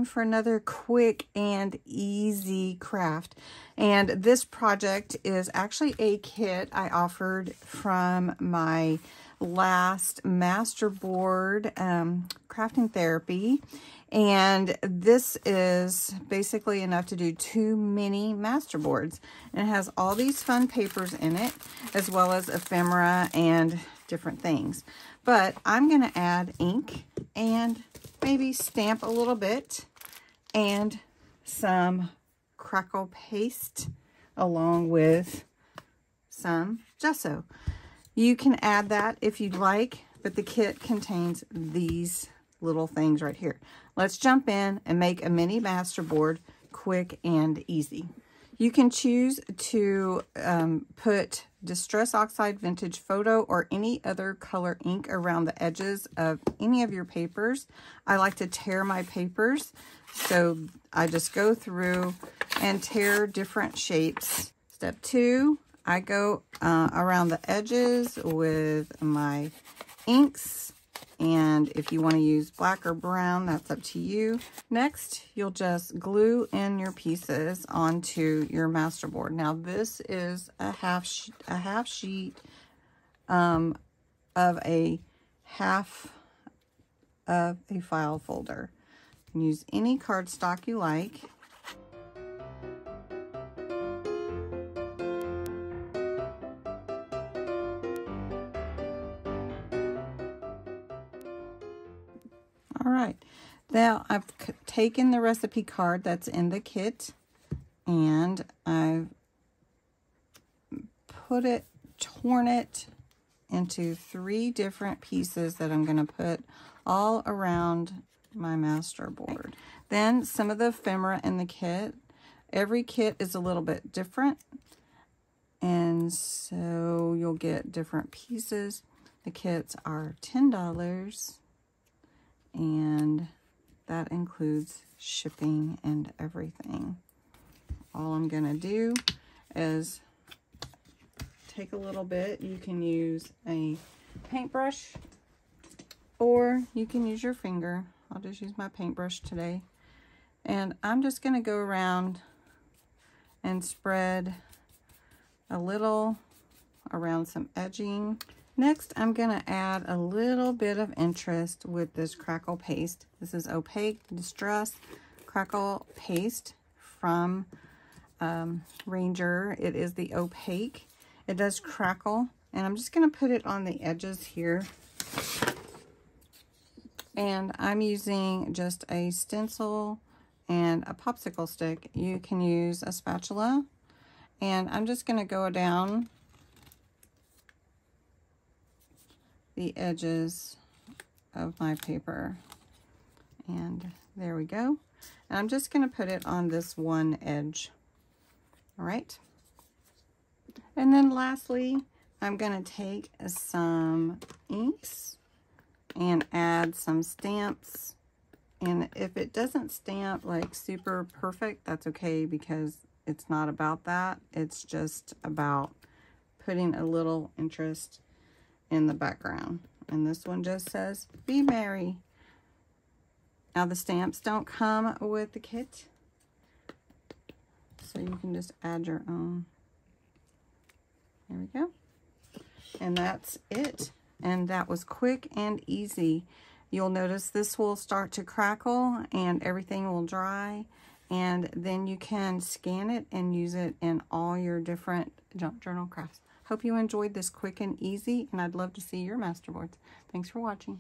time for another quick and easy craft. And this project is actually a kit I offered from my last Masterboard crafting therapy. And this is basically enough to do 2 mini Masterboards. And it has all these fun papers in it, as well as ephemera and different things. But I'm going to add ink and maybe stamp a little bit and some crackle paste along with some gesso. You can add that if you'd like, but the kit contains these little things right here. Let's jump in and make a mini Masterboard quick and easy. You can choose to put Distress Oxide Vintage Photo or any other color ink around the edges of any of your papers. I like to tear my papers, so I just go through and tear different shapes. Step 2, I go around the edges with my inks. And if you want to use black or brown, that's up to you. Next, you'll just glue in your pieces onto your Masterboard. Now, this is a half sheet of a half of a file folder. You can use any cardstock you like. All right, now I've taken the recipe card that's in the kit and I've torn it into 3 different pieces that I'm going to put all around my Masterboard. Then some of the ephemera in the kit. Every kit is a little bit different, and so you'll get different pieces. The kits are $10. And that includes shipping and everything. All I'm gonna do is take a little bit. You can use a paintbrush or you can use your finger. I'll just use my paintbrush today. And I'm just gonna go around and spread a little around some edging. Next, I'm going to add a little bit of interest with this crackle paste. This is Opaque Distress Crackle Paste from Ranger. It is the opaque. It does crackle, and I'm just going to put it on the edges here. And I'm using just a stencil and a popsicle stick. You can use a spatula, and I'm just going to go down the edges of my paper, and there we go. And I'm just going to put it on this one edge. All right, and then lastly I'm going to take some inks and add some stamps, and if it doesn't stamp like super perfect, that's okay, because it's not about that. It's just about putting a little interest in the background. And this one just says be merry. Now the stamps don't come with the kit, so you can just add your own. There we go. And that's it. And that was quick and easy. You'll notice this will start to crackle and everything will dry, and then you can scan it and use it in all your different junk journal crafts. Hope you enjoyed this quick and easy, and I'd love to see your Masterboards. Thanks for watching.